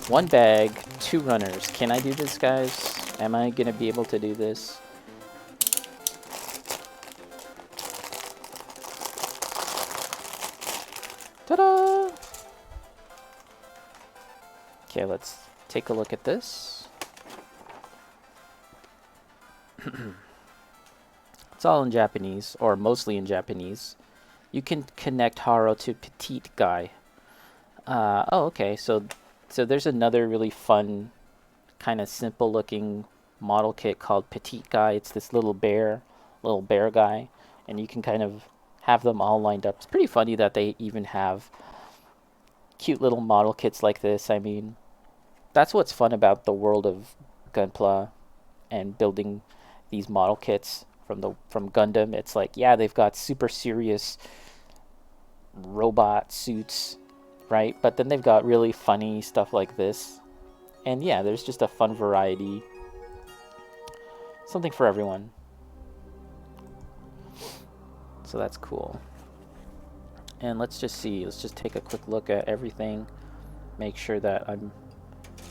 One bag, 2 runners. Can I do this, guys? Am I gonna be able to do this? Ta-da! Okay, let's take a look at this. It's all in Japanese, or mostly in Japanese. You can connect Haro to petite guy. Oh, okay. So there's another really fun, kind of simple looking model kit called Petite Guy. It's this little bear guy, and you can kind of have them all lined up. It's pretty funny that they even have cute little model kits like this. I mean, that's what's fun about the world of Gunpla and building these model kits from Gundam. It's like, yeah, they've got super serious robot suits, right? But then they've got really funny stuff like this. And yeah, there's just a fun variety. Something for everyone. So that's cool. And let's just see. Let's just take a quick look at everything. Make sure that I'm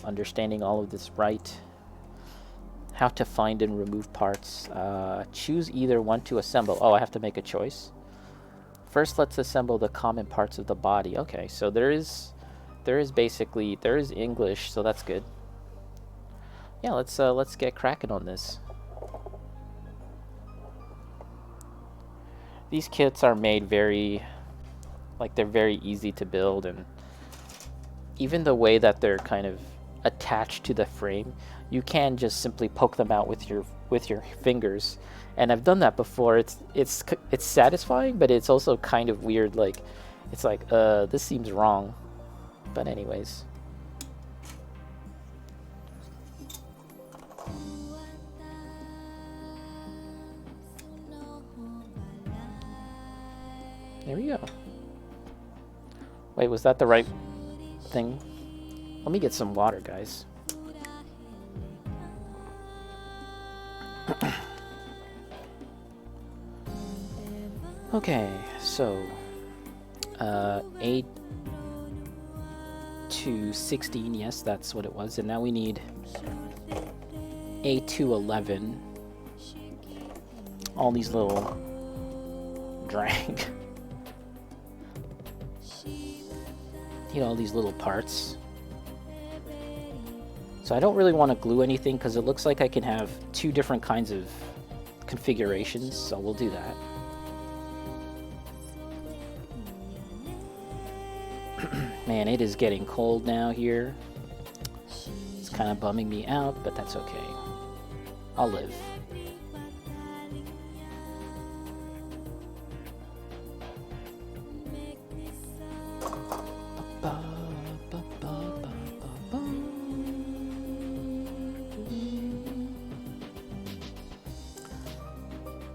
understanding all of this right. How to find and remove parts. Choose either one to assemble. Oh, I have to make a choice. First, let's assemble the common parts of the body. Okay, so there is English, so that's good. Yeah, let's get cracking on this. These kits are made they're very easy to build, and even the way that they're kind of attached to the frame, you can just simply poke them out with your fingers. And I've done that before. It's satisfying, but it's also kind of weird. Like, it's like, this seems wrong. But anyways. There we go. Wait, was that the right thing? Let me get some water, guys. Okay, so 8 to 16, yes, that's what it was. And now we need 8 to 11. All these little drag. Need all these little parts. So I don't really want to glue anything because it looks like I can have 2 different kinds of configurations, so we'll do that. Man, it is getting cold now here. It's kind of bumming me out, but that's okay. I'll live.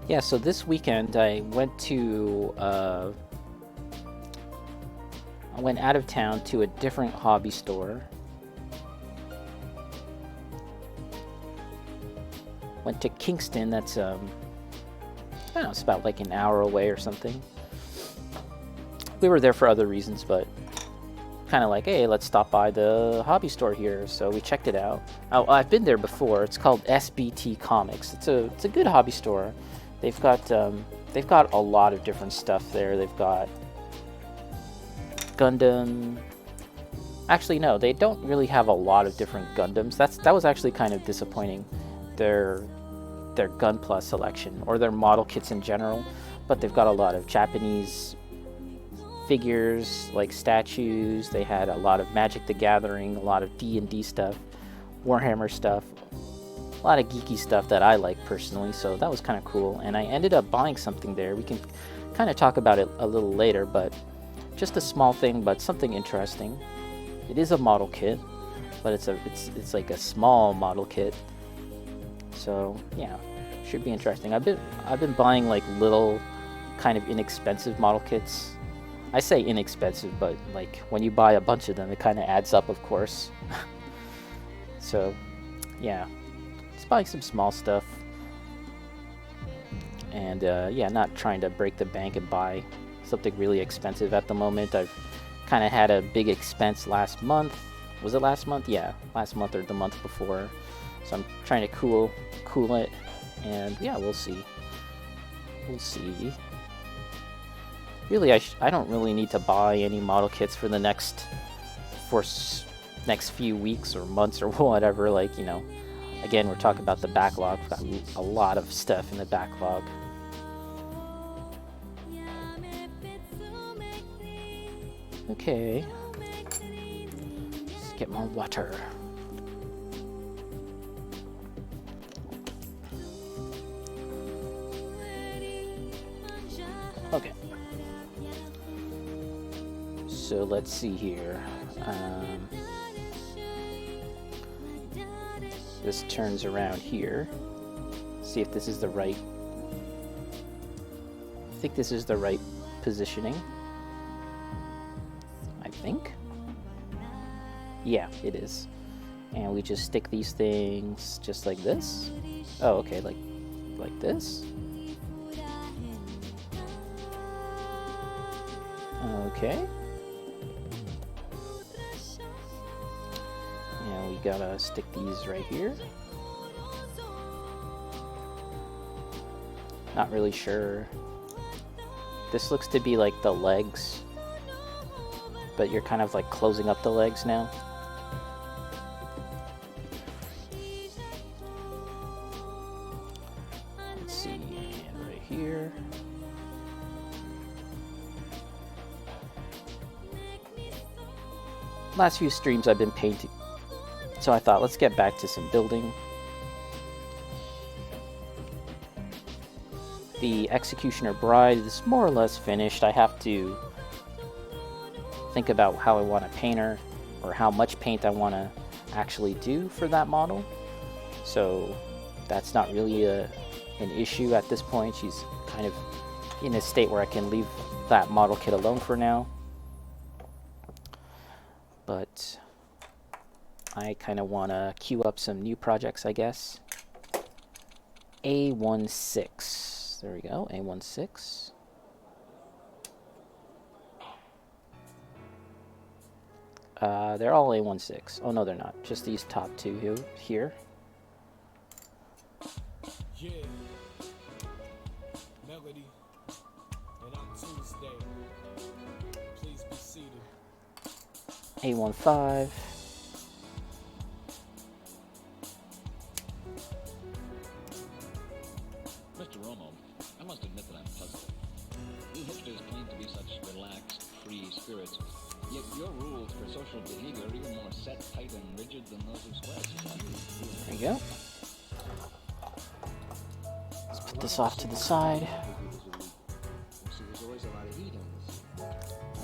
Yeah, so this weekend I went out of town to a different hobby store. Went to Kingston. That's I don't know, it's about like an hour away or something. We were there for other reasons, but kind of like, hey, let's stop by the hobby store here. So we checked it out. I've been there before. It's called SBT Comics. It's a good hobby store. They've got a lot of different stuff there. They've got Gundam. Actually, no, they don't really have a lot of different Gundams. That was actually kind of disappointing. Their Gunpla selection, or their model kits in general. But they've got a lot of Japanese figures, like statues. They had a lot of Magic the Gathering, a lot of D&D stuff, Warhammer stuff, a lot of geeky stuff that I like personally, so that was kind of cool. And I ended up buying something there. We can kind of talk about it a little later, but just a small thing, but something interesting. It is a model kit, but it's like a small model kit. So yeah, should be interesting. I've been buying like little kind of inexpensive model kits. I say inexpensive, but like when you buy a bunch of them, it kind of adds up, of course. So yeah, just buying some small stuff. And yeah, not trying to break the bank and buy something really expensive at the moment. I've kind of had a big expense last month Was it last month? Yeah, last month or the month before. So I'm trying to cool it, and yeah, we'll see. We'll see. Really, I don't really need to buy any model kits for the next few weeks or months or whatever. Like, you know, again, we're talking about the backlog. We've got a lot of stuff in the backlog. Okay. Let's get more water. Okay. So let's see here. This turns around here. See if this is the right. I think this is the right positioning. I think. Yeah, it is. And we just stick these things just like this. Oh, okay, like this. Okay. And we gotta stick these right here. Not really sure. This looks to be like the legs, but you're kind of like closing up the legs now. Let's see, and right here. Last few streams I've been painting, so I thought let's get back to some building. The Executioner Bride is more or less finished. I have to think about how I want to paint her, or how much paint I want to actually do for that model. So that's not really an issue at this point. She's kind of in a state where I can leave that model kit alone for now. But I kind of want to queue up some new projects, I guess. A16. There we go, A16. They're all A16. Oh no, they're not. Just these top two here. Yeah. Melody. And I'm Tuesday. Please be seated. A15. Mr. Romo, I must admit that I'm puzzled. You hipsters claim to be such relaxed, free spirits, yet your rules for social behavior are even more set, tight, and rigid than those of Square society. There you go. Let's put this off to the side.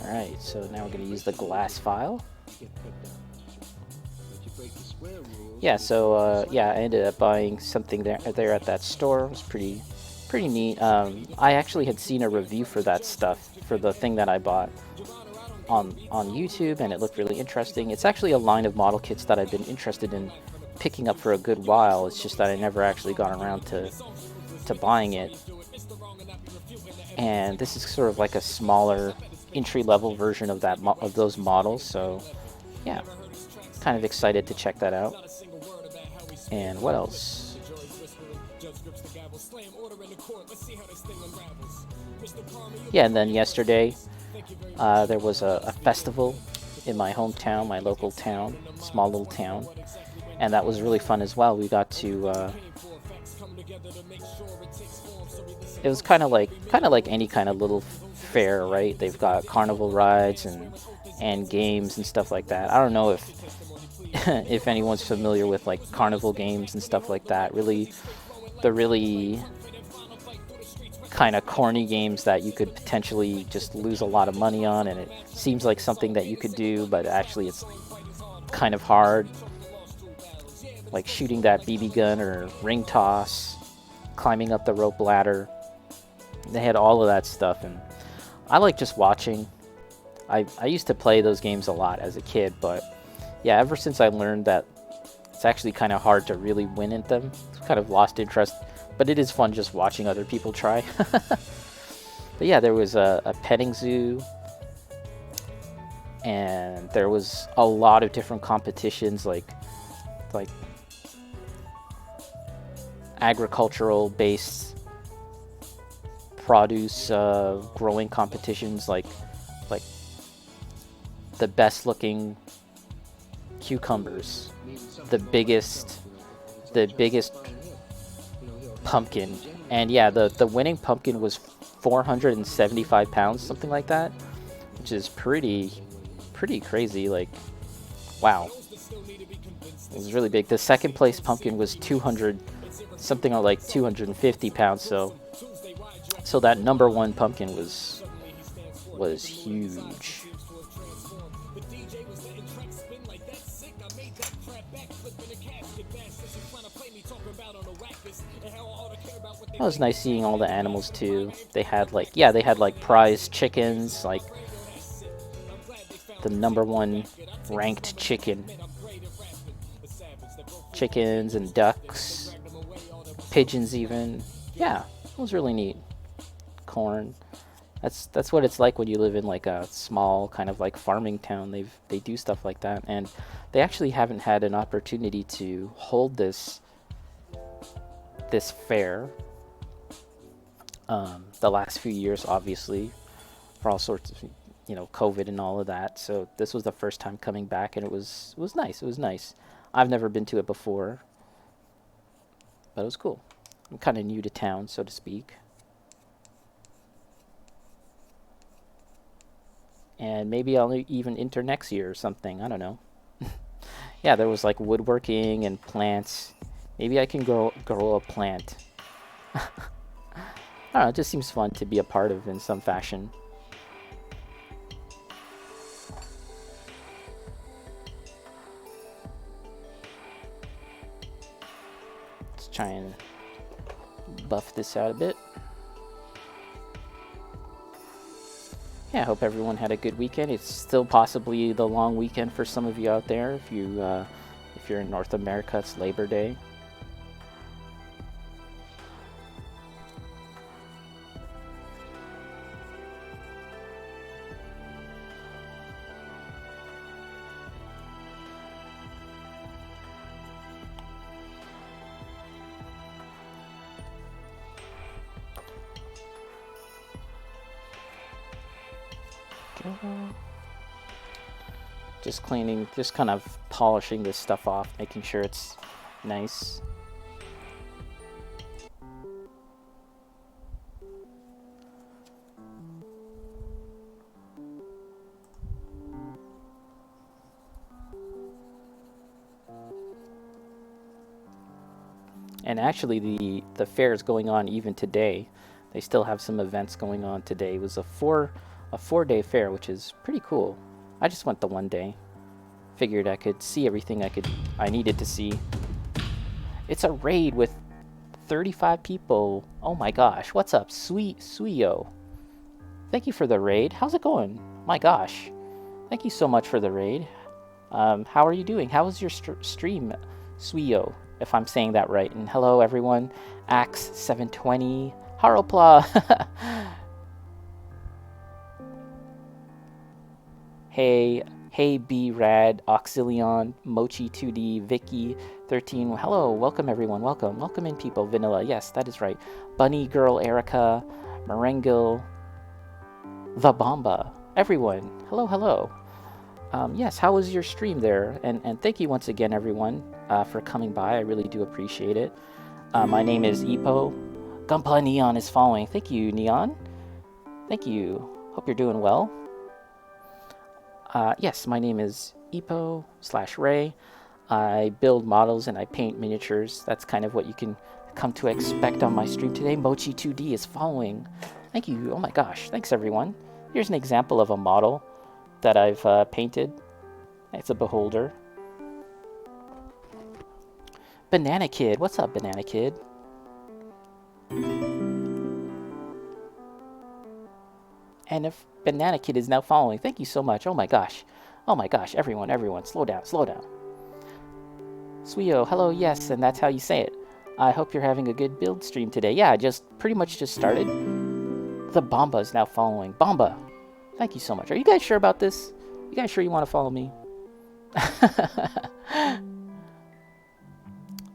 Alright, so now we're going to use the glass file. Yeah, so yeah, I ended up buying something there at that store. It was pretty neat. I actually had seen a review for that stuff, for the thing that I bought on YouTube, and it looked really interesting. It's actually a line of model kits that I've been interested in picking up for a good while. It's just that I never actually got around to buying it. And this is sort of like a smaller entry-level version of those models, so yeah, kind of excited to check that out. And what else? Yeah, and then yesterday there was a festival in my hometown, my local town, small little town, and that was really fun as well. We got to it was kind of like any kind of little fair, right? They've got carnival rides and games and stuff like that. I don't know if if anyone's familiar with like carnival games and stuff like that. Really, the really kind of corny games that you could potentially just lose a lot of money on, and it seems like something that you could do, but actually it's kind of hard. Like shooting that BB gun or ring toss, climbing up the rope ladder. They had all of that stuff, and I like just watching. I used to play those games a lot as a kid, but yeah, ever since I learned that it's actually kind of hard to really win at them, I've kind of lost interest. But it is fun just watching other people try. But yeah, there was a petting zoo, and there was a lot of different competitions, like agricultural based produce growing competitions, like the best looking cucumbers, the biggest pumpkin. And yeah, the winning pumpkin was 475 pounds, something like that, which is pretty crazy. Like, wow, it was really big. The second place pumpkin was 200 something, or like 250 pounds. So that number one pumpkin was huge. It was nice seeing all the animals too. They had like, yeah, they had like prize chickens, like the number one ranked chickens and ducks, pigeons even. Yeah, it was really neat. Corn. That's what it's like when you live in like a small kind of like farming town. They do stuff like that, and they actually haven't had an opportunity to hold this fair the last few years, obviously, for all sorts of, COVID and all of that. So this was the first time coming back, and it was nice. It was nice. I've never been to it before, but it was cool. I'm kind of new to town, so to speak. And maybe I'll even enter next year or something. I don't know. Yeah, there was like woodworking and plants. Maybe I can grow a plant. I don't know, it just seems fun to be a part of in some fashion. Let's try and buff this out a bit. Yeah, I hope everyone had a good weekend. It's still possibly the long weekend for some of you out there. If you're in North America, it's Labor Day. Just cleaning, just kind of polishing this stuff off, making sure it's nice. And actually the fair is going on even today. They still have some events going on today. It was a four-day fair, which is pretty cool. I just went the one day. Figured I could see everything I needed to see. It's a raid with 35 people. Oh my gosh, what's up, Suyo? Thank you for the raid. How's it going? My gosh, thank you so much for the raid. How are you doing? How was your stream, Suyo? If I'm saying that right. And hello everyone, Axe720, Haropla. Hey B Rad, Auxilion, Mochi2D, Vicky 13. Hello, welcome everyone, welcome in people. Vanilla, yes, that is right. Bunny Girl Erica, Merengil, The Bomba, everyone. Hello. Yes, how was your stream there? And thank you once again everyone for coming by. I really do appreciate it. My name is Ipo. Gunpla Neon is following. Thank you, Neon. Thank you. Hope you're doing well. Yes, my name is Ipo/Ray. I build models and I paint miniatures. That's kind of what you can come to expect on my stream today. Mochi2D is following. Thank you. Oh my gosh. Thanks, everyone. Here's an example of a model that I've painted. It's a beholder. Banana Kid. What's up, Banana Kid? And if Banana Kid is now following, thank you so much. Oh my gosh, everyone, slow down. Suyo, hello, yes, and that's how you say it. I hope you're having a good build stream today. Yeah, pretty much just started. The Bomba is now following. Bomba, thank you so much. Are you guys sure about this? You guys sure you want to follow me?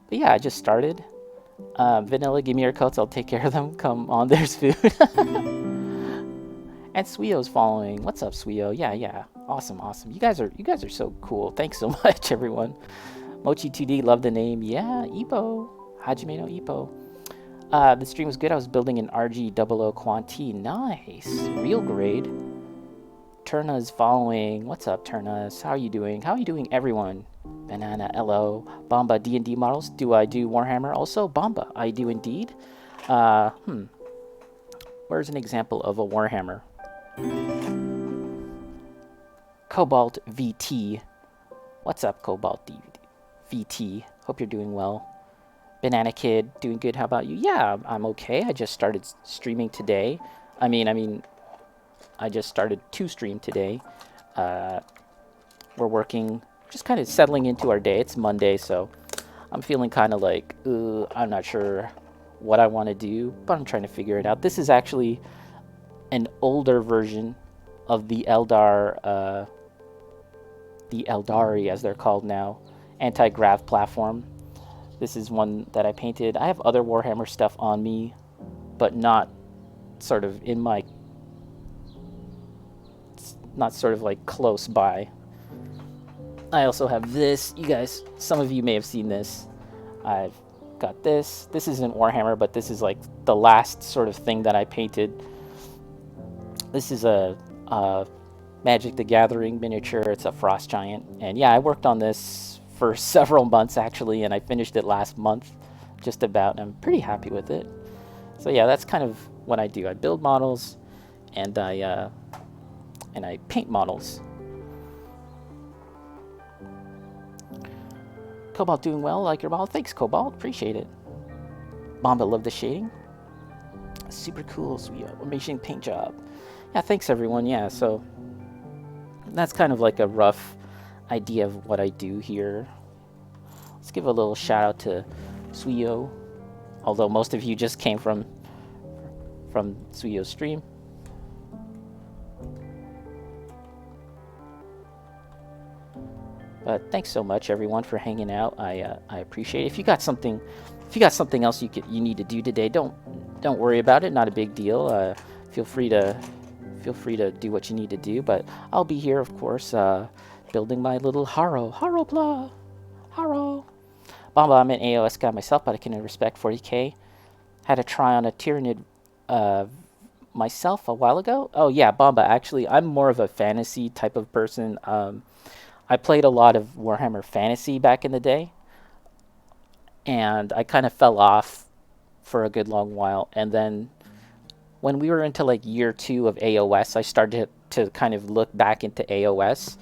But yeah, I just started. Vanilla, give me your coats. I'll take care of them. Come on, there's food. And Suio's following. What's up, Suio? Yeah. Awesome. You guys are so cool. Thanks so much, everyone. Mochi2D, love the name. Yeah, Ippo. Hajime no Ippo. The stream was good. I was building an RG00 Quanti. Nice. Real grade. Turna's following. What's up, Turnas? How are you doing? How are you doing, everyone? Banana, hello. Bomba, D&D models. Do I do Warhammer also? Bomba, I do indeed. Where's an example of a Warhammer? Cobalt VT. What's up, Cobalt VT? Hope you're doing well. Banana Kid, doing good. How about you? Yeah, I'm okay. I just started streaming today. I mean, I just started to stream today. We're working, just kind of settling into our day. It's Monday, so I'm feeling kind of like, I'm not sure what I want to do, but I'm trying to figure it out. This is actually an older version of the Eldar, the Eldari, as they're called now, anti-grav platform. This is one that I painted. I have other Warhammer stuff on me, but not sort of in my, not sort of like close by. I also have this. You guys, some of you may have seen this. I've got this. This isn't Warhammer, but this is like the last sort of thing that I painted. This is a Magic the Gathering miniature. It's a frost giant. And yeah, I worked on this for several months actually, and I finished it last month, just about. I'm pretty happy with it. So yeah, that's kind of what I do. I build models, and I paint models. Cobalt doing well, like your model. Thanks, Cobalt. Appreciate it. Bomba, love the shading. Super cool, sweet. Amazing paint job. Yeah, thanks everyone. Yeah, so that's kind of like a rough idea of what I do here. Let's give a little shout out to Suio, although most of you just came from Suio's stream. But thanks so much everyone for hanging out. I appreciate it. If you got something else you need to do today, don't worry about it. Not a big deal. Feel free to do what you need to do. But I'll be here, of course, building my little Haro. Haro. Bomba, I'm an AOS guy myself, but I can respect 40k. Had a try on a Tyranid myself a while ago. Oh yeah, Bomba, actually, I'm more of a fantasy type of person. I played a lot of Warhammer Fantasy back in the day, and I kind of fell off for a good long while. And then when we were into like year 2 of AOS, I started to kind of look back into AOS,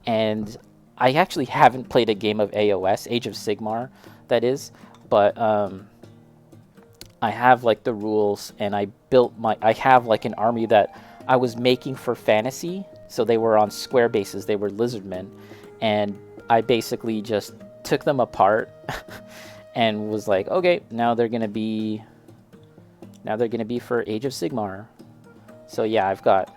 and I actually haven't played a game of AOS, Age of Sigmar, that is, but I have like the rules, and I have like an army that I was making for fantasy, so they were on square bases, they were lizardmen, and I basically just took them apart and was like, okay, now they're gonna be for Age of Sigmar. So yeah, I've got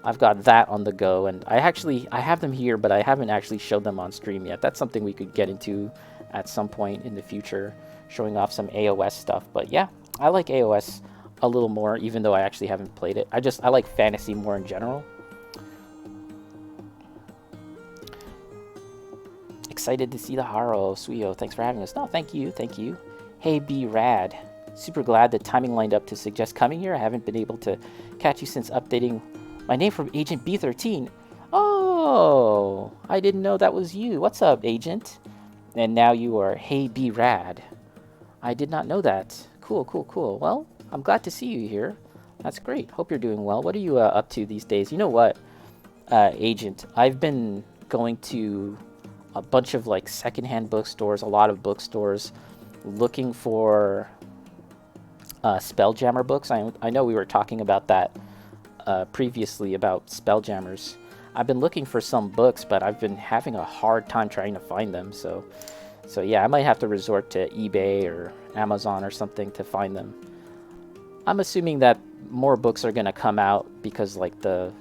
that on the go, and I have them here, but I haven't actually showed them on stream yet. That's something we could get into at some point in the future, showing off some AOS stuff. But yeah, I like AOS a little more, even though I actually haven't played it. I like fantasy more in general. Excited to see the Haro. Suio, thanks for having us. No, thank you. Hey, B Rad. Super glad the timing lined up to suggest coming here. I haven't been able to catch you since updating my name from Agent B13. Oh, I didn't know that was you. What's up, Agent? And now you are Hey B Rad. I did not know that. Cool. Well, I'm glad to see you here. That's great. Hope you're doing well. What are you up to these days? You know what, Agent? I've been going to a bunch of like secondhand bookstores, a lot of bookstores, looking for Spelljammer books. I know we were talking about that previously, about Spelljammers. I've been looking for some books, but I've been having a hard time trying to find them. So yeah, I might have to resort to eBay or Amazon or something to find them. I'm assuming that more books are going to come out because like the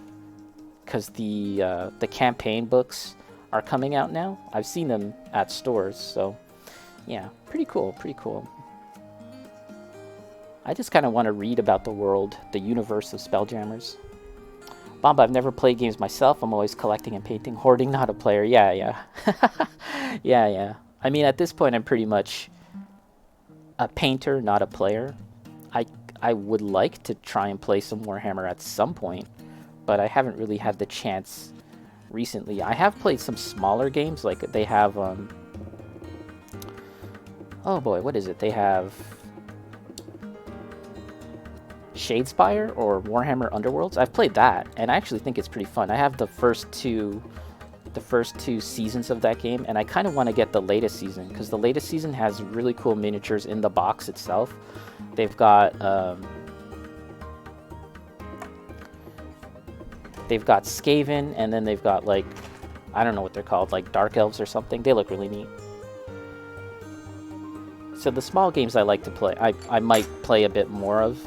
because the campaign books are coming out now. I've seen them at stores, so yeah, pretty cool, pretty cool. I just kind of want to read about the world, the universe of Spelljammers. Bomba, I've never played games myself. I'm always collecting and painting. Hoarding, not a player. Yeah, yeah. Yeah, yeah. I mean, at this point, I'm pretty much a painter, not a player. I would like to try and play some Warhammer at some point, but I haven't really had the chance recently. I have played some smaller games, like they have, oh boy, what is it? They have Shadespire or Warhammer Underworlds. I've played that, and I actually think it's pretty fun. I have the first two seasons of that game, and I kind of want to get the latest season, because the latest season has really cool miniatures in the box itself. They've got Skaven, and then they've got, like, I don't know what they're called, like Dark Elves or something. They look really neat. So the small games I like to play, I might play a bit more of.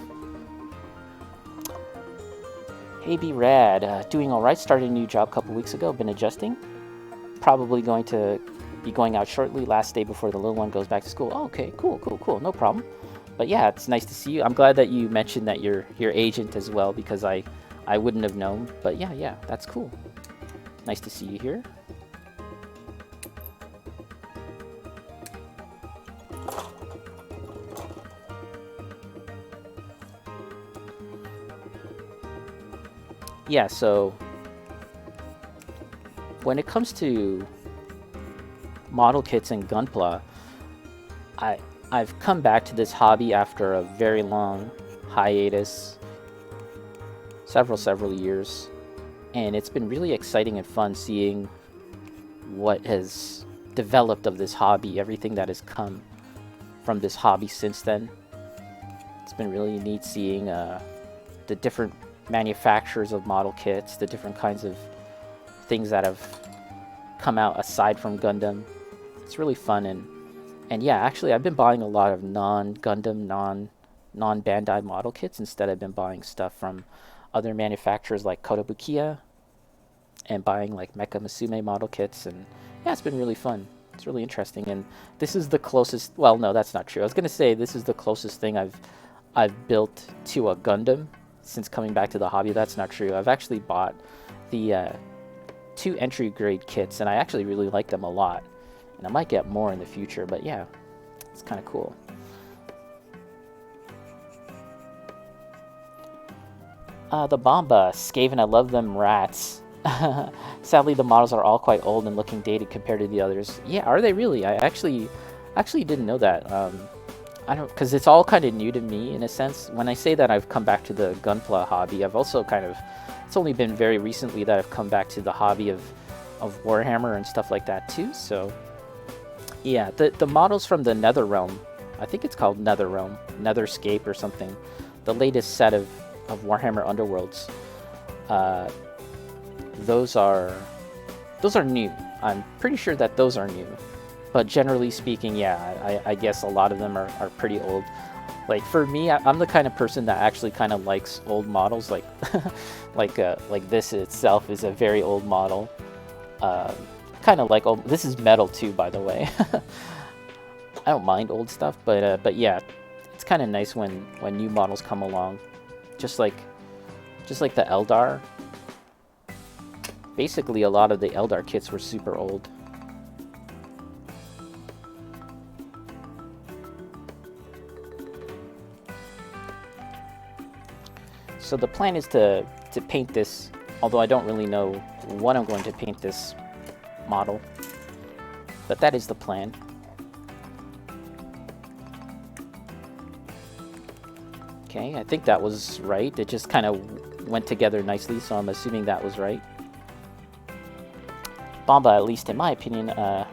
Hey, be rad. Doing all right. Started a new job a couple weeks ago. Been adjusting. Probably going to be going out shortly. Last day before the little one goes back to school. Oh, okay, cool, cool, cool. No problem. But yeah, it's nice to see you. I'm glad that you mentioned that you're agent as well, because I wouldn't have known. But yeah, yeah, that's cool. Nice to see you here. Yeah, so when it comes to model kits and Gunpla, I've come back to this hobby after a very long hiatus, several years, and it's been really exciting and fun seeing what has developed of this hobby, everything that has come from this hobby since then. It's been really neat seeing the different manufacturers of model kits, the different kinds of things that have come out aside from Gundam. It's really fun, and yeah, actually I've been buying a lot of non-Gundam, non-Bandai model kits. Instead, I've been buying stuff from other manufacturers like Kotobukiya, and buying like Mecha Musume model kits, and yeah, it's been really fun. It's really interesting, and this is the closest, well, no, that's not true. I was gonna say this is the closest thing I've built to a Gundam since coming back to the hobby. That's not true. I've actually bought the 2 entry grade kits, and I actually really like them a lot, and I might get more in the future, but yeah, it's kind of cool. The Bomba, Skaven, I love them rats. Sadly, the models are all quite old and looking dated compared to the others. Yeah, are they really? I actually didn't know that. I don't, because it's all kind of new to me in a sense. When I say that I've come back to the Gunpla hobby, I've also kind of, it's only been very recently that I've come back to the hobby of Warhammer and stuff like that too. So yeah, the models from the Netherrealm, I think it's called Netherrealm, Netherscape or something, the latest set of Warhammer Underworlds, those are new. I'm pretty sure that those are new. But generally speaking, yeah, I guess a lot of them are pretty old. Like for me, I'm the kind of person that actually kind of likes old models. Like like this itself is a very old model. Kind of like old. This is metal too, by the way. I don't mind old stuff, but yeah, it's kind of nice when new models come along. Just like the Eldar. Basically, a lot of the Eldar kits were super old. So the plan is to paint this, although I don't really know what I'm going to paint this model, but that is the plan. Okay, I think that was right. It just kind of went together nicely, so I'm assuming that was right. Bomba, at least in my opinion, I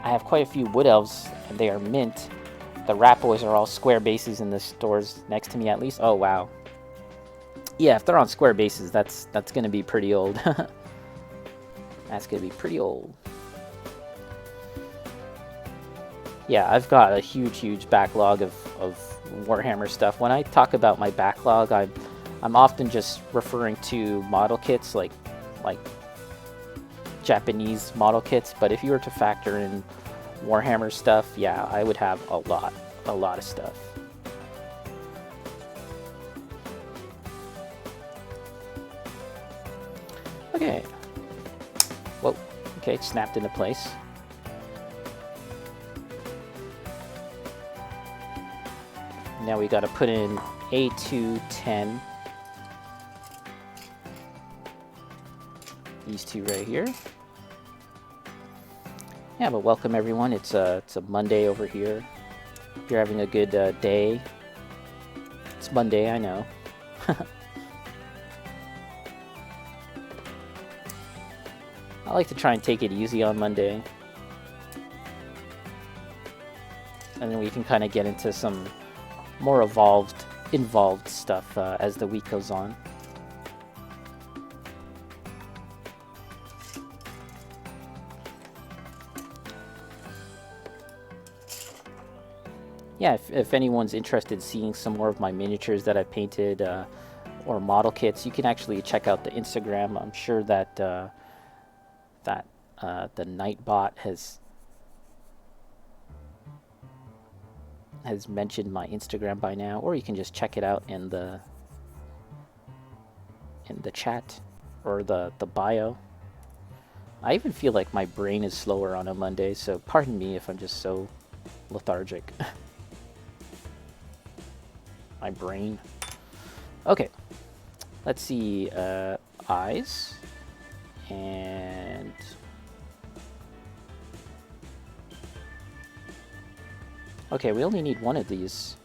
have quite a few wood elves, and they are mint. The rat boys are all square bases in the stores next to me, at least. Oh wow. Yeah, if they're on square bases, that's gonna be pretty old. That's gonna be pretty old. Yeah, I've got a huge backlog of Warhammer stuff. When I talk about my backlog, I'm often just referring to model kits, like like Japanese model kits, but if you were to factor in Warhammer stuff, yeah, I would have a lot of stuff. Okay. Whoa. Okay, it snapped into place. Now we got to put in A210. These two right here. Yeah, but welcome everyone. It's a Monday over here. If you're having a good day. It's Monday, I know. I like to try and take it easy on Monday. And then we can kind of get into some more involved stuff as the week goes on. Yeah, if anyone's interested in seeing some more of my miniatures that I painted or model kits, you can actually check out the Instagram. I'm sure that the Nightbot has mentioned my Instagram by now, or you can just check it out in the chat or the bio. I even feel like my brain is slower on a Monday, so pardon me if I'm just so lethargic. My brain. Okay, let's see. Eyes and okay, we only need one of these.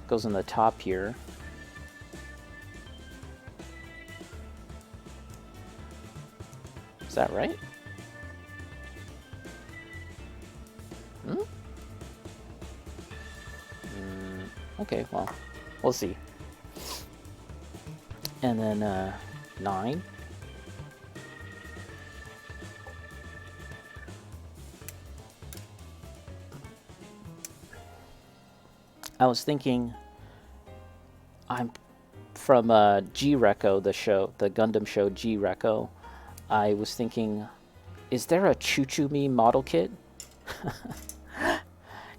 Goes on the top here. Is that right? Okay, well, we'll see. And then 9. I was thinking, I'm from G-Reco, the Gundam show G-Reco. I was thinking, is there a Choo-Choo-Me model kit?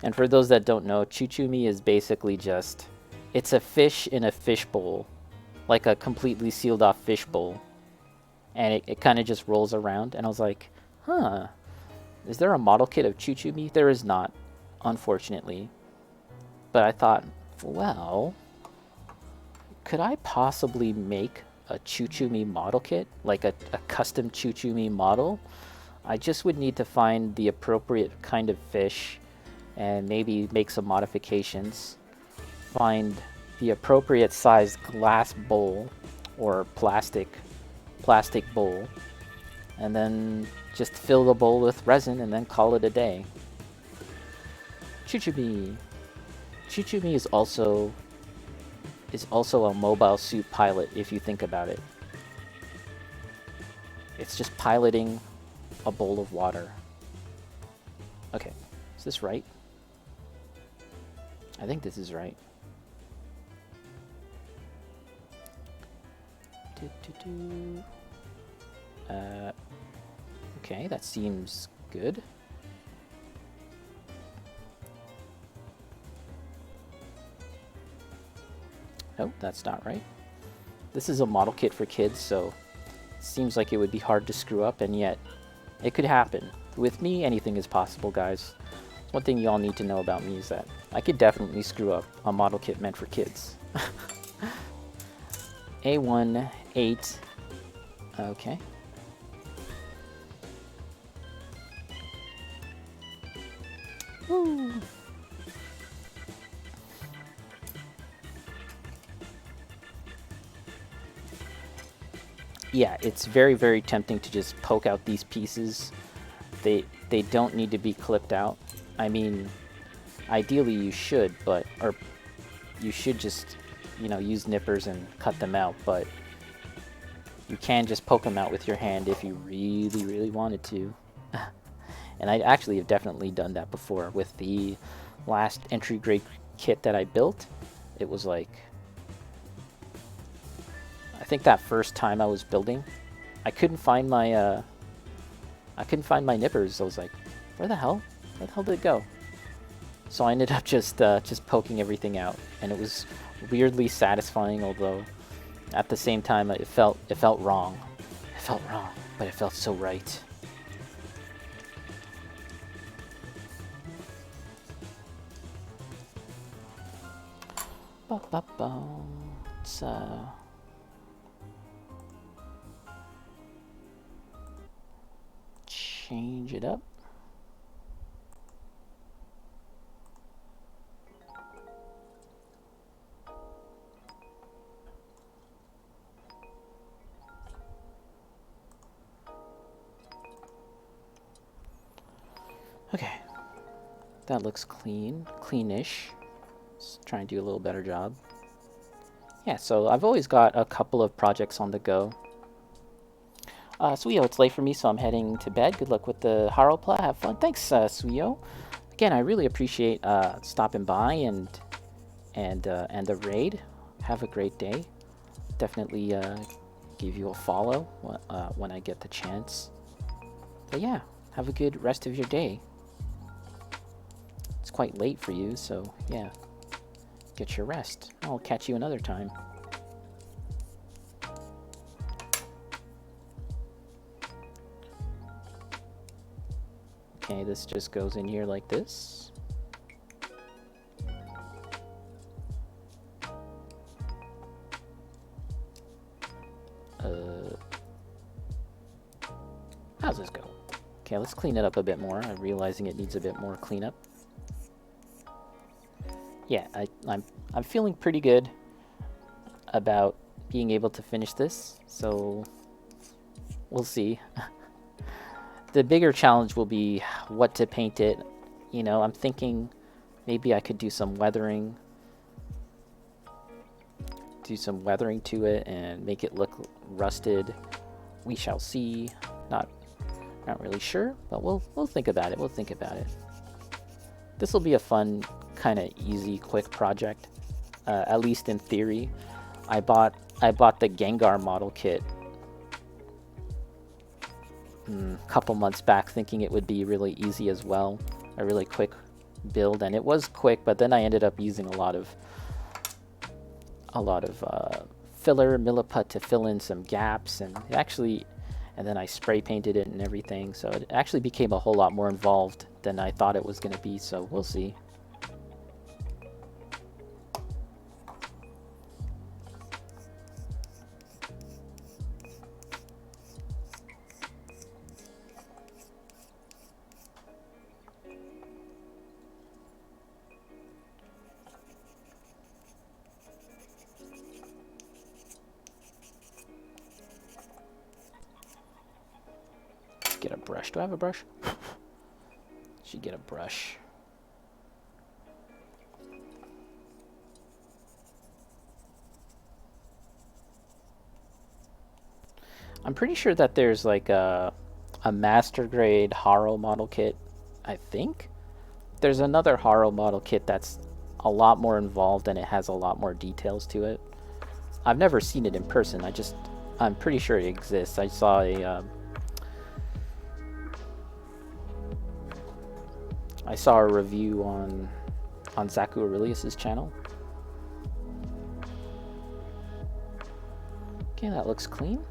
And for those that don't know, Choo-Choo-Me is basically just, it's a fish in a fish bowl, like a completely sealed off fish bowl. And it kind of just rolls around. And I was like, huh, is there a model kit of Choo-Choo-Me? There is not, unfortunately. But I thought, well, could I possibly make a Choo-Choo-Me model kit? Like a custom Choo-Choo-Me model? I just would need to find the appropriate kind of fish and maybe make some modifications. Find the appropriate sized glass bowl or plastic bowl, and then just fill the bowl with resin and then call it a day. Choo-Choo-Me. Choo-Choo-Me is also a mobile suit pilot if you think about it. It's just piloting a bowl of water. Okay, is this right? I think this is right. Okay, that seems good. Oh, that's not right. This is a model kit for kids, so it seems like it would be hard to screw up, and yet it could happen. With me, anything is possible, guys. One thing you all need to know about me is that I could definitely screw up a model kit meant for kids. A18. Okay. Woo. Yeah, it's very, very tempting to just poke out these pieces. They don't need to be clipped out. I mean, ideally you should, or you should just, use nippers and cut them out, but you can just poke them out with your hand if you really, really wanted to. And I actually have definitely done that before with the last entry grade kit that I built. It was like, I think that first time I was building, I couldn't find my nippers. I was like, where the hell did it go? So I ended up just poking everything out, and it was weirdly satisfying. Although at the same time, it felt wrong. It felt wrong, but it felt so right. Let's change it up. Okay, that looks cleanish. Let's try and do a little better job. Yeah, so I've always got a couple of projects on the go. Suyo, it's late for me, so I'm heading to bed. Good luck with the Haro play. Have fun. Thanks, Suyo. Again, I really appreciate stopping by and the raid. Have a great day. Definitely give you a follow when I get the chance. But yeah, have a good rest of your day. It's quite late for you, so yeah, get your rest. I'll catch you another time. Okay, this just goes in here like this. How's this go? Okay, let's clean it up a bit more. I'm realizing it needs a bit more cleanup. Yeah, I'm feeling pretty good about being able to finish this, so we'll see. The bigger challenge will be what to paint it. You know, I'm thinking maybe I could do some weathering. Do some weathering to it and make it look rusted. We shall see. Not really sure, but we'll think about it. We'll think about it. This will be a fun, kind of easy, quick project. At least in theory. I bought the Gengar model kit a couple months back, thinking it would be really easy as well, a really quick build, and it was quick. But then I ended up using a lot of filler milliput to fill in some gaps, and then I spray painted it and everything. So it actually became a whole lot more involved than I thought it was going to be. So we'll see. Get a brush. Do I have a brush? Should get a brush. I'm pretty sure that there's like a master grade Haro model kit. I think there's another Haro model kit that's a lot more involved and it has a lot more details to it. I've never seen it in person. I'm pretty sure it exists. I saw a review on Zaku Aurelius's channel. Okay, that looks clean.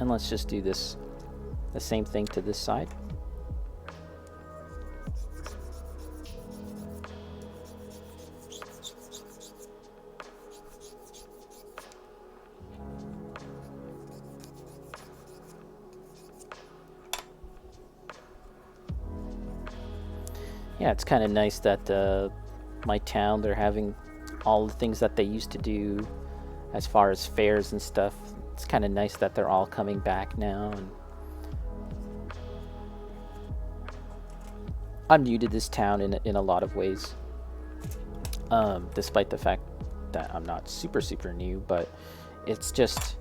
And let's just do the same thing to this side. Yeah, it's kind of nice that my town, they're having all the things that they used to do as far as fairs and stuff. It's kind of nice that they're all coming back now. And I'm new to this town in a lot of ways, despite the fact that I'm not super new. But it's just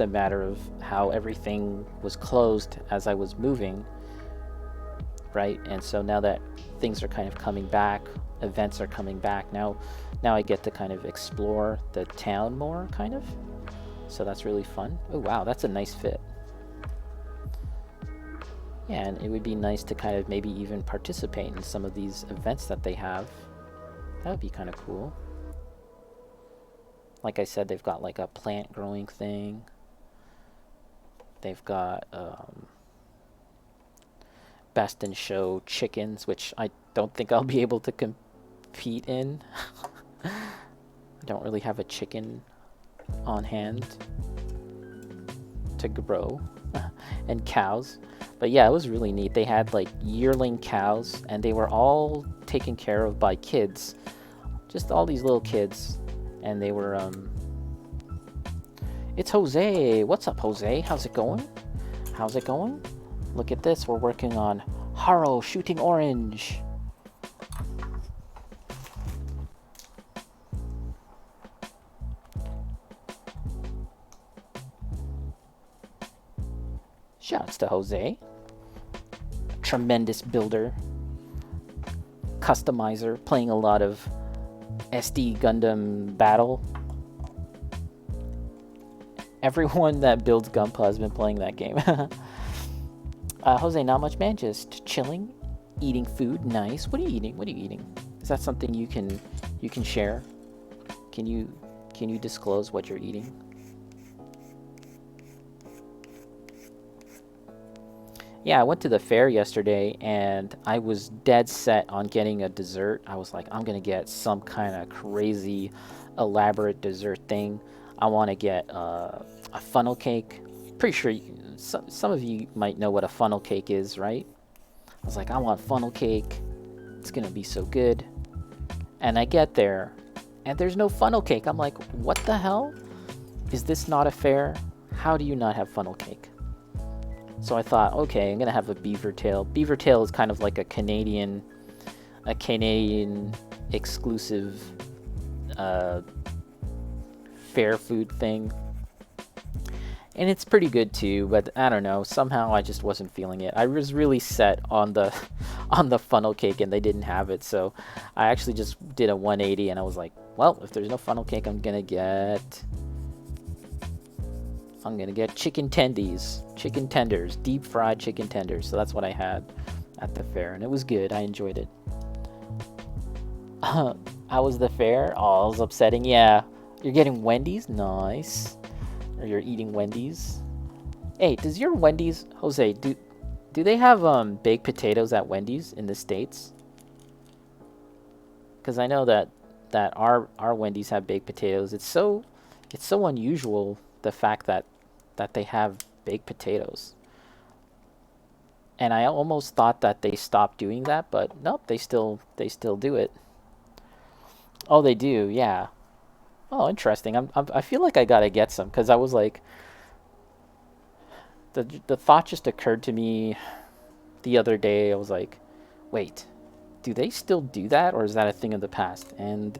a matter of how everything was closed as I was moving, right? And so now that things are kind of coming back, events are coming back now I get to kind of explore the town more, kind of. So that's really fun. Oh wow, that's a nice fit. Yeah, and it would be nice to kind of maybe even participate in some of these events that they have. That would be kind of cool. Like I said, they've got like a plant growing thing. They've got best in show chickens, which I don't think I'll be able to compete in. I don't really have a chicken on hand to grow. And cows. But yeah, it was really neat. They had like yearling cows, and they were all taken care of by kids. Just all these little kids. And they were, It's Jose! What's up, Jose? How's it going? How's it going? Look at this, we're working on Haro shooting orange. Shouts to Jose. Tremendous builder. Customizer, playing a lot of SD Gundam Battle. Everyone that builds Gunpla has been playing that game. Jose, not much, man. Just chilling, eating food. Nice. What are you eating? What are you eating? Is that something you can share? Can you disclose what you're eating? Yeah, I went to the fair yesterday, and I was dead set on getting a dessert. I was like, I'm gonna get some kind of crazy, elaborate dessert thing. I want to get a funnel cake. Pretty sure some of you might know what a funnel cake is, right? I was like, I want funnel cake. It's gonna be so good. And I get there, and there's no funnel cake. I'm like, what the hell? Is this not a fair? How do you not have funnel cake? So I thought, okay, I'm gonna have a beaver tail. Beaver tail is kind of like a Canadian exclusive fair food thing, and it's pretty good too. But I don't know, somehow I just wasn't feeling it. I was really set on the funnel cake, and they didn't have it. So I actually just did a 180, and I was like, well, if there's no funnel cake, I'm gonna get chicken tenders, deep fried chicken tenders. So that's what I had at the fair, and it was good. I enjoyed it. How was the fair? Oh, it was upsetting. Yeah, you're getting Wendy's? Nice. Or you're eating Wendy's? Hey, does your Wendy's, Jose, do they have baked potatoes at Wendy's in the States? Because I know that our Wendy's have baked potatoes. It's so unusual, the fact that they have baked potatoes. And I almost thought that they stopped doing that, but nope, they still do it. Oh, they do, yeah. Oh, interesting. I feel like I gotta get some, because I was like, the thought just occurred to me the other day. I was like, wait, do they still do that, or is that a thing of the past? And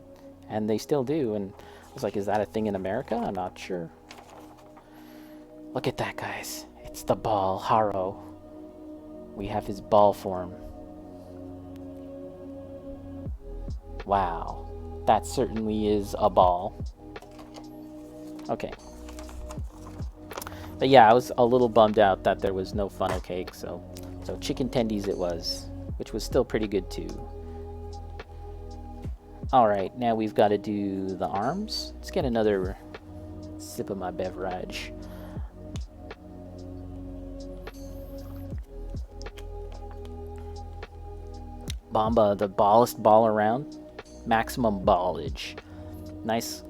they still do. And I was like, is that a thing in America? I'm not sure. Look at that, guys. It's the ball, Haro. We have his ball form. Wow. That certainly is a ball. Okay. But yeah, I was a little bummed out that there was no funnel cake, so chicken tendies it was, which was still pretty good too. Alright, now we've got to do the arms. Let's get another sip of my beverage. Bomba, the ballest ball around. Maximum ballage. Nice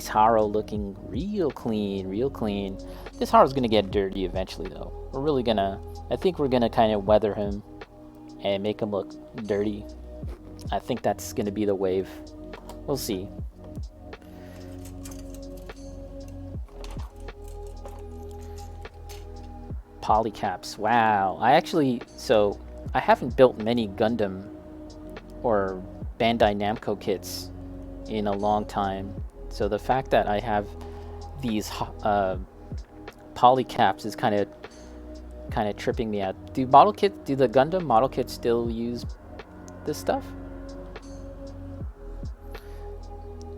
Haro looking real clean, real clean. This Haro's gonna get dirty eventually though. I think we're gonna kind of weather him and make him look dirty. I think that's gonna be the wave. We'll see. Polycaps, wow. I haven't built many Gundam or Bandai Namco kits in a long time. So the fact that I have these polycaps is kind of tripping me out. Do the Gundam model kits still use this stuff?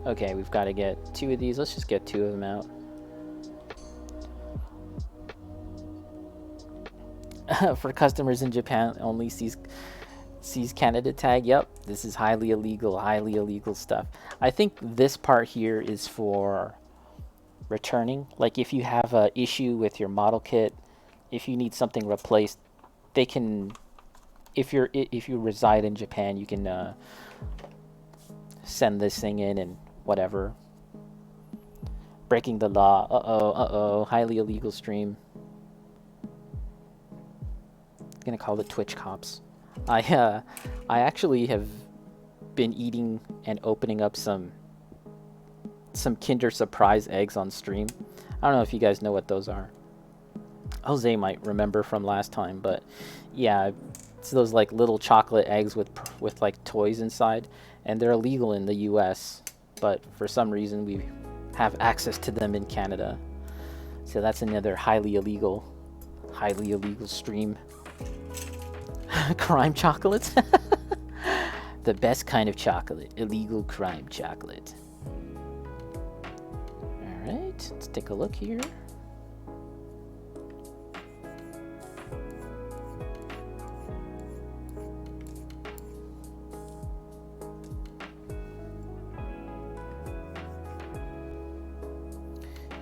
Okay, we've got to get 2 of these. Let's just get 2 of them out. for customers in Japan only sees Canada tag. Yep, this is highly illegal stuff. I think this part here is for returning. Like if you have a issue with your model kit, if you need something replaced, they can. If you reside in Japan, you can send this thing in and whatever. Breaking the law. Highly illegal stream. Gonna call the Twitch cops. I actually have been eating and opening up some Kinder Surprise eggs on stream. I don't know if you guys know what those are. Jose might remember from last time, but yeah, it's those like little chocolate eggs with like toys inside, and they're illegal in the US, but for some reason we have access to them in Canada. So that's another highly illegal stream. Crime chocolates. The best kind of chocolate. Illegal crime chocolate. Alright, let's take a look here.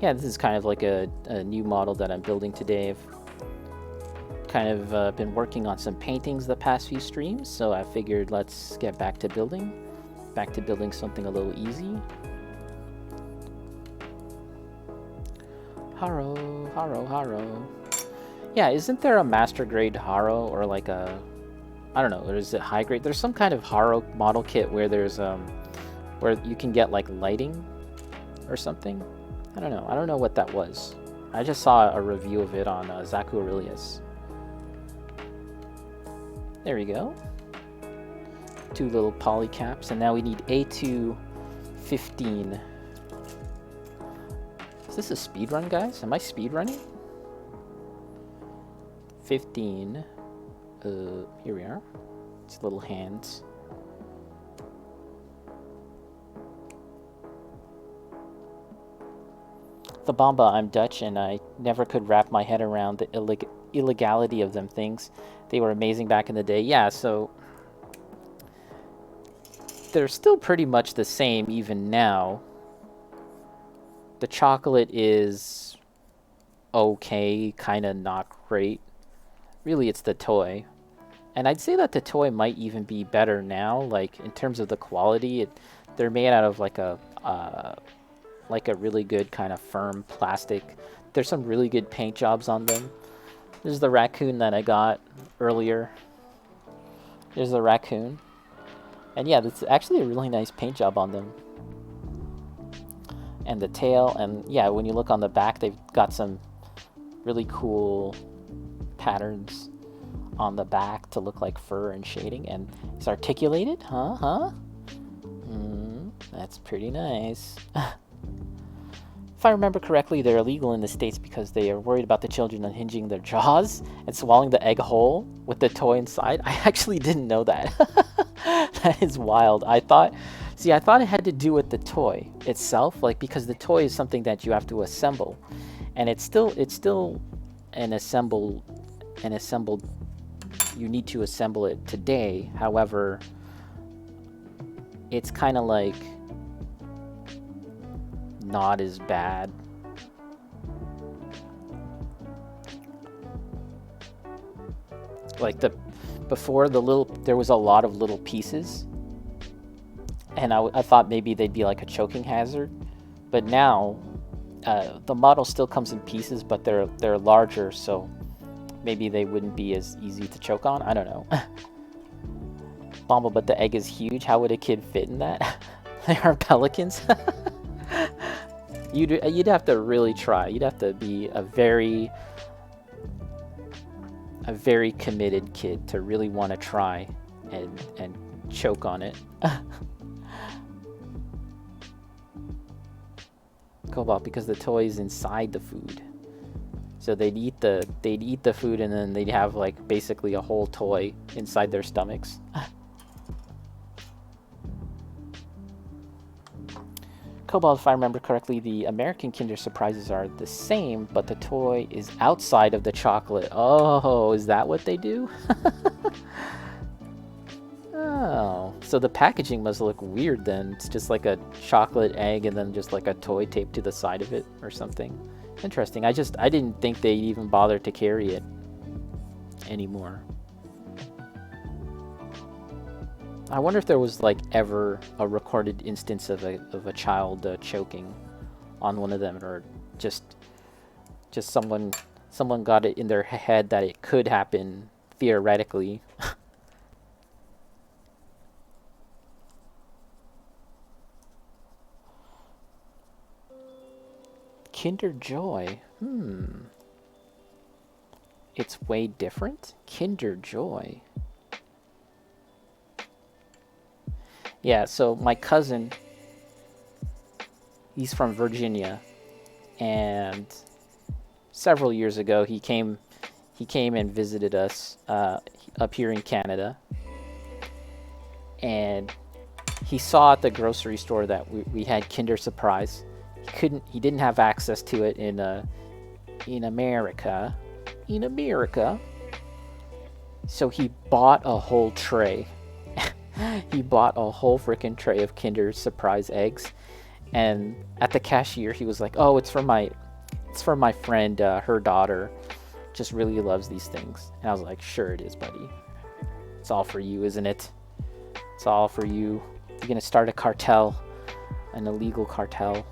Yeah, this is kind of like a new model that I'm building today. I've kind of been working on some paintings the past few streams, so I figured let's get back to building something a little easy. Haro. Yeah, isn't there a master grade Haro or like a, I don't know, or is it high grade? There's some kind of Haro model kit where there's where you can get like lighting or something. I don't know what that was. I just saw a review of it on Zaku Aurelius. There we go. 2 little poly caps, and now we need A2 15. Is this a speed run, guys? Am I speed running? 15. Here we are. It's little hands. The Bamba, I'm Dutch, and I never could wrap my head around the illegality of them things. They were amazing back in the day. Yeah, so they're still pretty much the same even now. The chocolate is okay, kind of not great. Really, it's the toy. And I'd say that the toy might even be better now, like in terms of the quality. They're made out of like a really good kind of firm plastic. There's some really good paint jobs on them. There's the raccoon that I got earlier. There's the raccoon. And yeah, that's actually a really nice paint job on them. And the tail, and yeah, when you look on the back, they've got some really cool patterns on the back to look like fur and shading. And it's articulated, that's pretty nice. If I remember correctly, they're illegal in the States because they are worried about the children unhinging their jaws and swallowing the egg whole with the toy inside. I actually didn't know that. That is wild. I thought it had to do with the toy itself, like because the toy is something that you have to assemble, and it's still an assembled. You need to assemble it today. However, it's kind of like not as bad. Like before there was a lot of little pieces, and I thought maybe they'd be like a choking hazard, but now the model still comes in pieces, but they're larger, so maybe they wouldn't be as easy to choke on. I don't know. Mama, but the egg is huge. How would a kid fit in that? They are pelicans. You'd have to really try. You'd have to be a very committed kid to really want to try and choke on it. Cobalt, because the toy is inside the food, so they'd eat the food and then they'd have like basically a whole toy inside their stomachs. Cobalt, if I remember correctly, the American Kinder Surprises are the same, but the toy is outside of the chocolate. Oh, is that what they do? Oh, so the packaging must look weird then. It's just like a chocolate egg and then just like a toy taped to the side of it or something. Interesting. I didn't think they'd even bother to carry it anymore. I wonder if there was like ever a recorded instance of a child choking on one of them, or just someone got it in their head that it could happen theoretically. Kinder Joy. It's way different? Kinder Joy. Yeah, so my cousin, he's from Virginia, and several years ago he came and visited us up here in Canada, and he saw at the grocery store that we had Kinder Surprise. He didn't have access to it in America, so he bought a whole tray. He bought a whole freaking tray of Kinder Surprise eggs, and at the cashier he was like, "Oh, it's for my friend. Her daughter just really loves these things." And I was like, "Sure it is, buddy. It's all for you, isn't it? It's all for you. You're gonna start a cartel, an illegal cartel."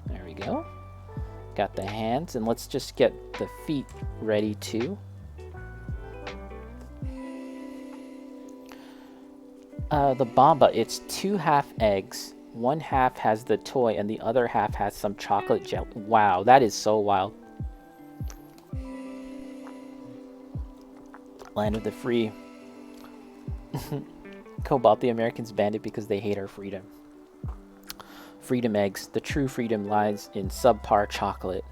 There we go. Got the hands, and let's just get the feet ready too. The Bomba, it's 2 half eggs. One half has the toy and the other half has some chocolate gel. Wow, that is so wild. Land of the free. Cobalt, the Americans banned it because they hate our freedom. Freedom eggs. The true freedom lies in subpar chocolate.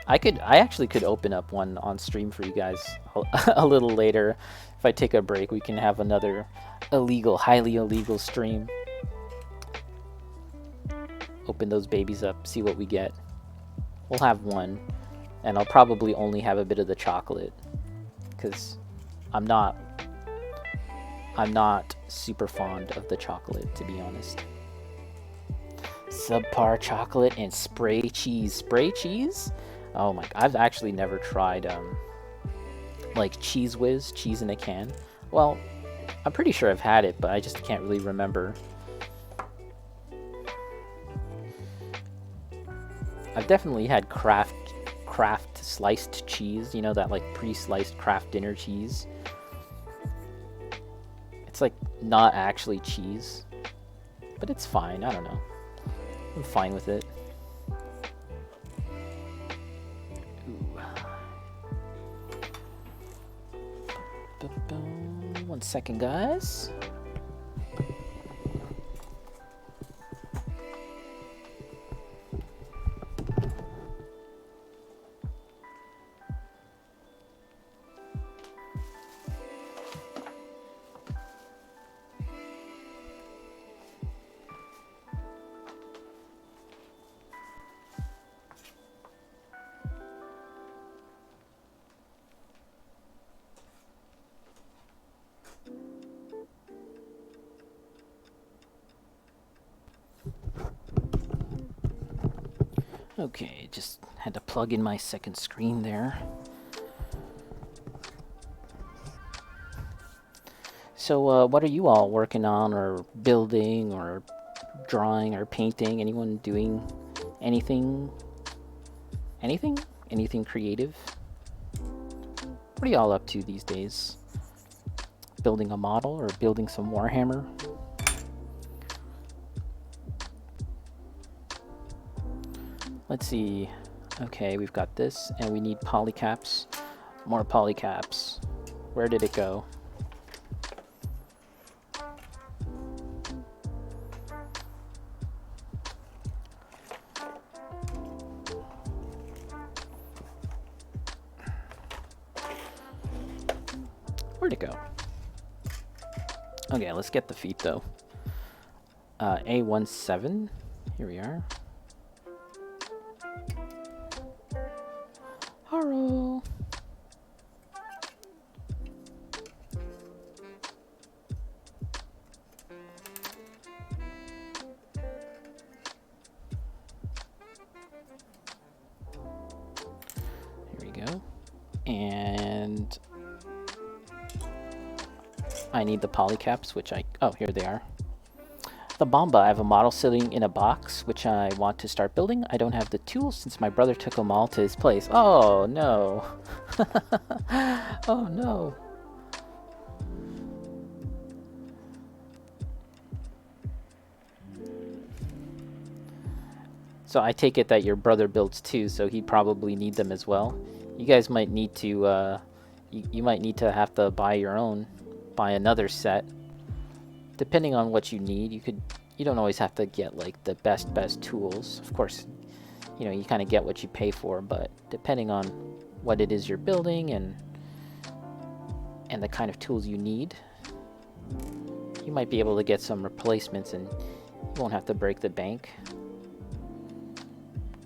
I actually could open up one on stream for you guys a little later. If I take a break, we can have another highly illegal stream. Open those babies up, see what we get. We'll have one, and I'll probably only have a bit of the chocolate, because I'm not super fond of the chocolate, to be honest. Subpar chocolate and spray cheese. Spray cheese? Oh my, I've actually never tried like Cheese Whiz, cheese in a can. Well, I'm pretty sure I've had it, but I just can't really remember. I've definitely had Kraft sliced cheese, you know, that like pre-sliced Kraft dinner cheese. It's like not actually cheese, but it's fine. I don't know. I'm fine with it. Ooh. 1 second, guys. Okay, just had to plug in my second screen there. So, what are you all working on, or building, or drawing, or painting? Anyone doing anything? Anything? Anything creative? What are y'all up to these days? Building a model, or building some Warhammer? Let's see. Okay, we've got this, and we need polycaps. More polycaps. Where did it go? Where'd it go? Okay, let's get the feet though. A17. Here we are. Haro. Here we go. And I need the polycaps, which oh, here they are. The Bomba, I have a model sitting in a box, which I want to start building. I don't have the tools since my brother took them all to his place. Oh, no. Oh, no. So I take it that your brother builds too, so he'd probably need them as well. You guys might need to, you might need to have to buy your own, buy another set. Depending on what you need, you don't always have to get like the best tools. Of course, you know, you kind of get what you pay for, but depending on what it is you're building and the kind of tools you need, you might be able to get some replacements and you won't have to break the bank.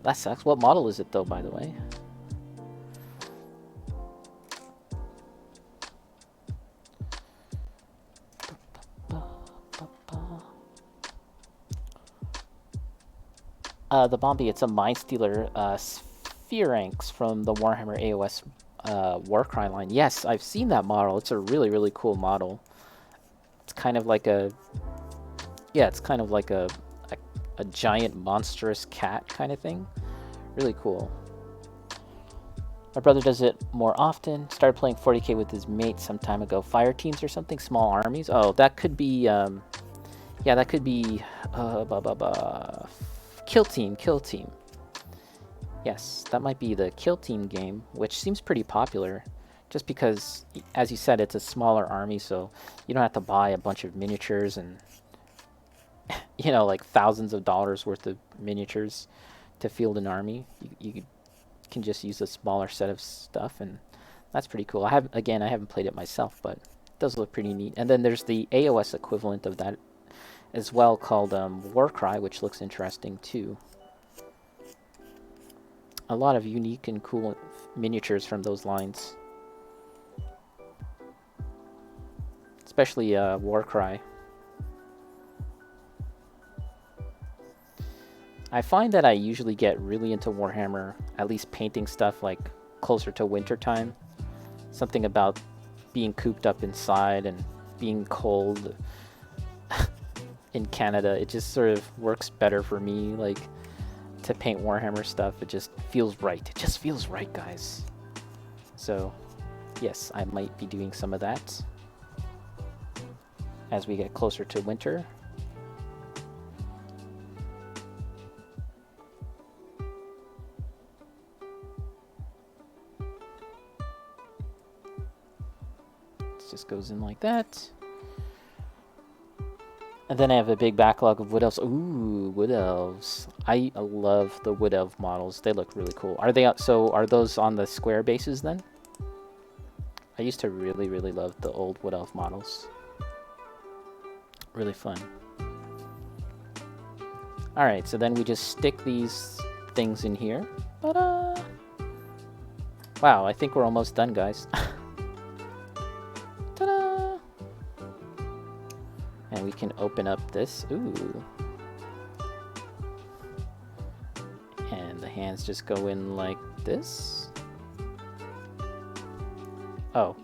That sucks. What model is it though, by the way? The Bombi, it's a Mind Stealer Spheranx from the Warhammer AOS Warcry line. Yes, I've seen that model. It's a really cool model. It's kind of like a... Yeah, it's kind of like a giant monstrous cat kind of thing. Really cool. My brother does it more often. Started playing 40k with his mates some time ago. Fire teams or something? Small armies? Oh, that could be... yeah, that could be... Kill Team. Yes, that might be the Kill Team game, which seems pretty popular. Just because, as you said, it's a smaller army, so you don't have to buy a bunch of miniatures and... you know, like thousands of dollars worth of miniatures to field an army. You can just use a smaller set of stuff, and that's pretty cool. I haven't played it myself, but it does look pretty neat. And then there's the AOS equivalent of that as well, called Warcry, which looks interesting too. A lot of unique and cool miniatures from those lines, especially Warcry. I find that I usually get really into Warhammer, at least painting stuff, like closer to winter time. Something about being cooped up inside and being cold in Canada, it just sort of works better for me, like, to paint Warhammer stuff. It just feels right. It just feels right, guys. So, yes, I might be doing some of that as we get closer to winter. Just goes in like that. And then I have a big backlog of Wood Elves. Ooh, Wood Elves. I love the Wood Elf models. They look really cool. Are they so are those on the square bases then? I used to really love the old Wood Elf models. Really fun. Alright, so then we just stick these things in here. Ta-da! Wow, I think we're almost done, guys. Ta-da! And we can open up this. Ooh. And the hands just go in like this. Oh.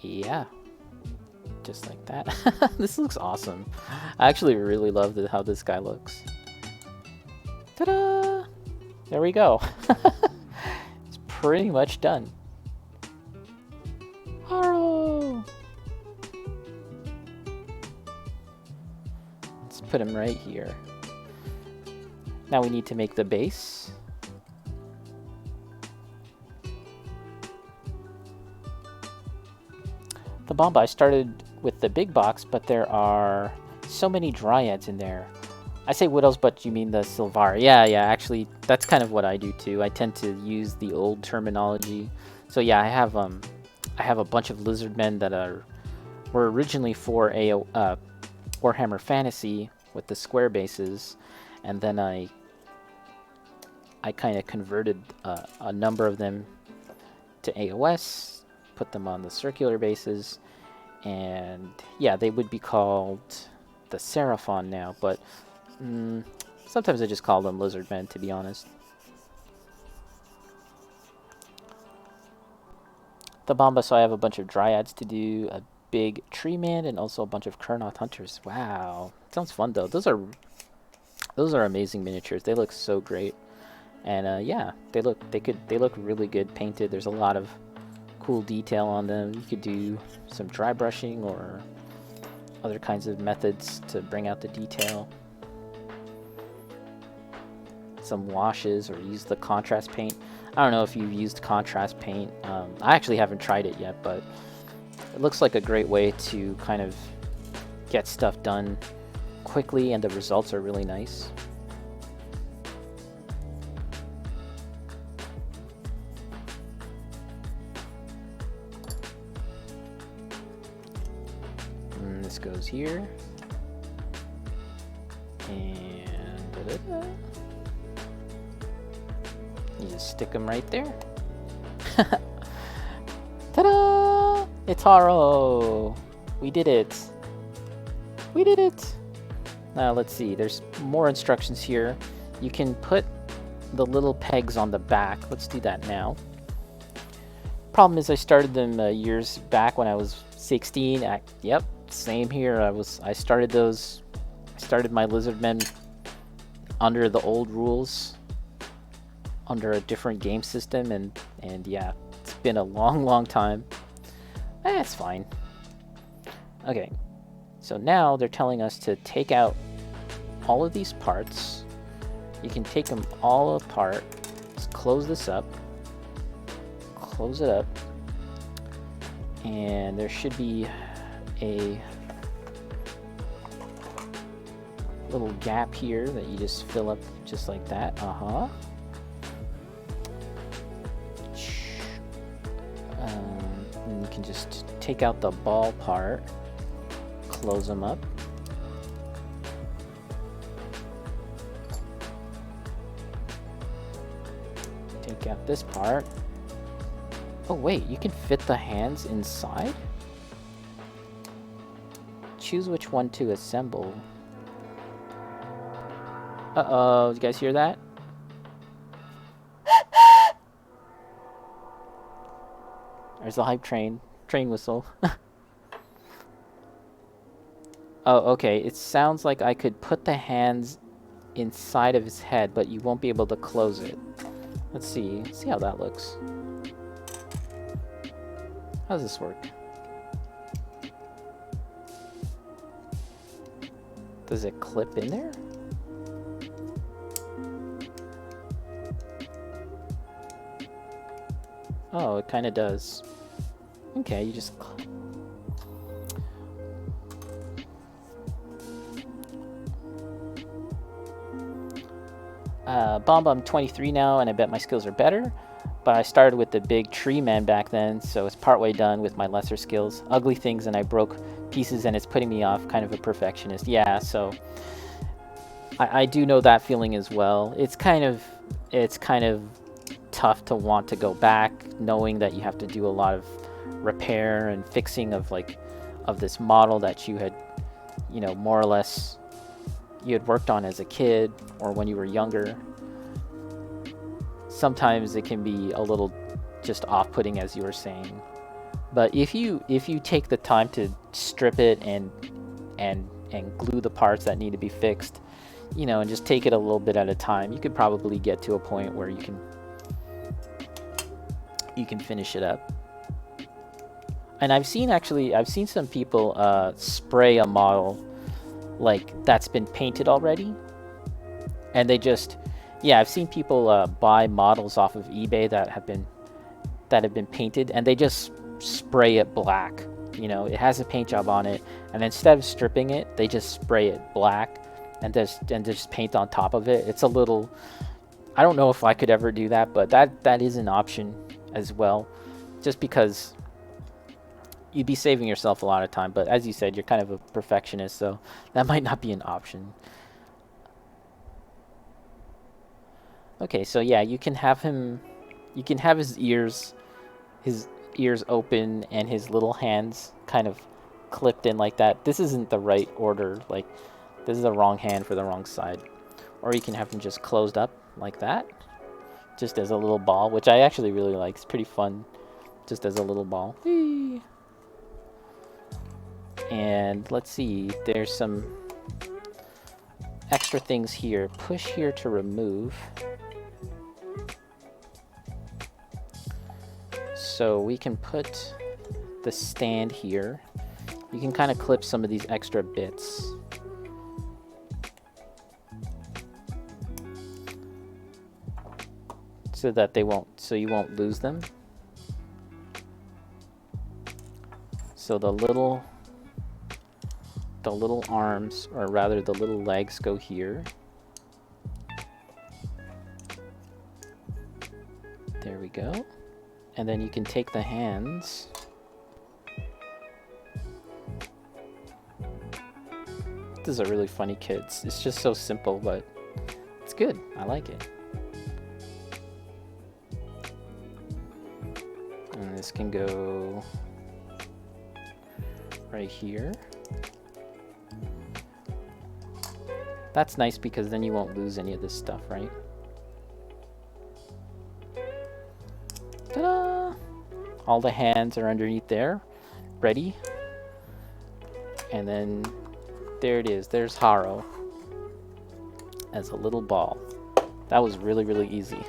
Yeah. Just like that. This looks awesome. I actually really love how this guy looks. Ta-da! There we go. It's pretty much done. Haro! Let's put him right here. Now we need to make the base. The Bomba, I started with the big box, but there are so many dryads in there. I say Wood Elves, but you mean the Sylvari. Yeah, actually, that's kind of what I do too. I tend to use the old terminology. So yeah, I have a bunch of lizardmen that are were originally for Warhammer Fantasy with the square bases, and then I kind of converted a number of them to AOS, put them on the circular bases, and yeah, they would be called the Seraphon now, but sometimes I just call them Lizardmen, to be honest. The Bomba, so I have a bunch of Dryads to do, a big Tree Man, and also a bunch of Kurnoth Hunters. Wow, sounds fun though. Those are amazing miniatures. They look so great, and yeah, they look really good painted. There's a lot of cool detail on them. You could do some dry brushing or other kinds of methods to bring out the detail. Some washes or use the contrast paint. I don't know if you've used contrast paint. I actually haven't tried it yet, but it looks like a great way to kind of get stuff done quickly, and the results are really nice. And this goes here. And da-da-da. You just stick them right there. Ta-da! It's Haro! We did it! We did it! Now let's see, there's more instructions here. You can put the little pegs on the back. Let's do that now. Problem is I started them years back when I was 16. Yep, same here. I started my Lizardmen under the old rules, under a different game system, and yeah, it's been a long time. It's fine. Okay, so now they're telling us to take out all of these parts. You can take them all apart. Just close this up. Close it up. And there should be a little gap here that you just fill up just like that. And you can just take out the ball part, close them up. Take out this part. Oh wait, you can fit the hands inside? Choose which one to assemble. Uh-oh, did you guys hear that? There's the hype train whistle. Oh, okay, it sounds like I could put the hands inside of his head, but you won't be able to close it. Let's see how that looks. How does this work? Does it clip in there? Oh, it kind of does. Okay, you just... Bomb, I'm 23 now, and I bet my skills are better. But I started with the big tree man back then, so it's partway done with my lesser skills. Ugly things, and I broke pieces, and it's putting me off, kind of a perfectionist. Yeah, so... I do know that feeling as well. It's kind of tough to want to go back, knowing that you have to do a lot of repair and fixing of this model that you had, more or less you had worked on as a kid or when you were younger. Sometimes it can be a little just off-putting, as you were saying. But if you take the time to strip it and glue the parts that need to be fixed, and just take it a little bit at a time, you could probably get to a point where you can finish it up. And I've seen some people spray a model like that's been painted already, and they just, I've seen people buy models off of eBay that have been painted, and they just spray it black. It has a paint job on it, and instead of stripping it, they just spray it black and just paint on top of it. It's a little, I don't know if I could ever do that, but that is an option as well, just because you'd be saving yourself a lot of time. But as you said, you're kind of a perfectionist, so that might not be an option. Okay, so yeah, you can have his ears open and his little hands kind of clipped in like that. This isn't the right order. Like, this is the wrong hand for the wrong side. Or you can have him just closed up like that, just as a little ball, which I actually really like. It's pretty fun, just as a little ball. Whee! And let's see, there's some extra things here. Push here to remove. So we can put the stand here. You can kind of clip some of these extra bits. So that you won't lose them. So the little arms, or rather the little legs, go here. There we go. And then you can take the hands. This is a really funny kit. It's just so simple, but it's good. I like it. And this can go right here. That's nice because then you won't lose any of this stuff, right? Ta-da! All the hands are underneath there, ready. And then there it is. There's Haro as a little ball. That was really, really easy.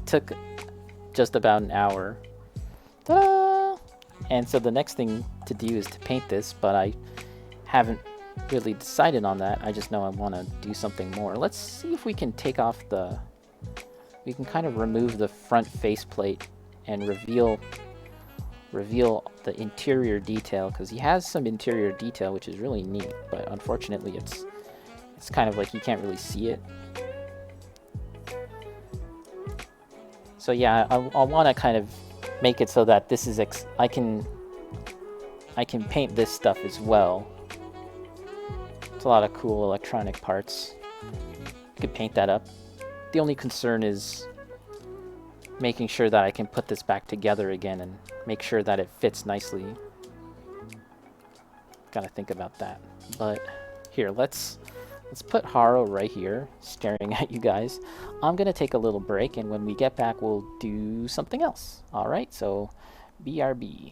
Took just about an hour. Ta-da! And so the next thing to do is to paint this, but I haven't really decided on that. I just know I want to do something more. Let's see if we can take off we can kind of remove the front faceplate and reveal the interior detail, because he has some interior detail which is really neat, but unfortunately it's kind of like you can't really see it. So yeah, I want to kind of make it so that this is I can paint this stuff as well. It's a lot of cool electronic parts. You could paint that up. The only concern is making sure that I can put this back together again and make sure that it fits nicely. Gotta think about that. But here, let's put Haro right here, staring at you guys. I'm gonna take a little break, and when we get back, we'll do something else. All right, so BRB.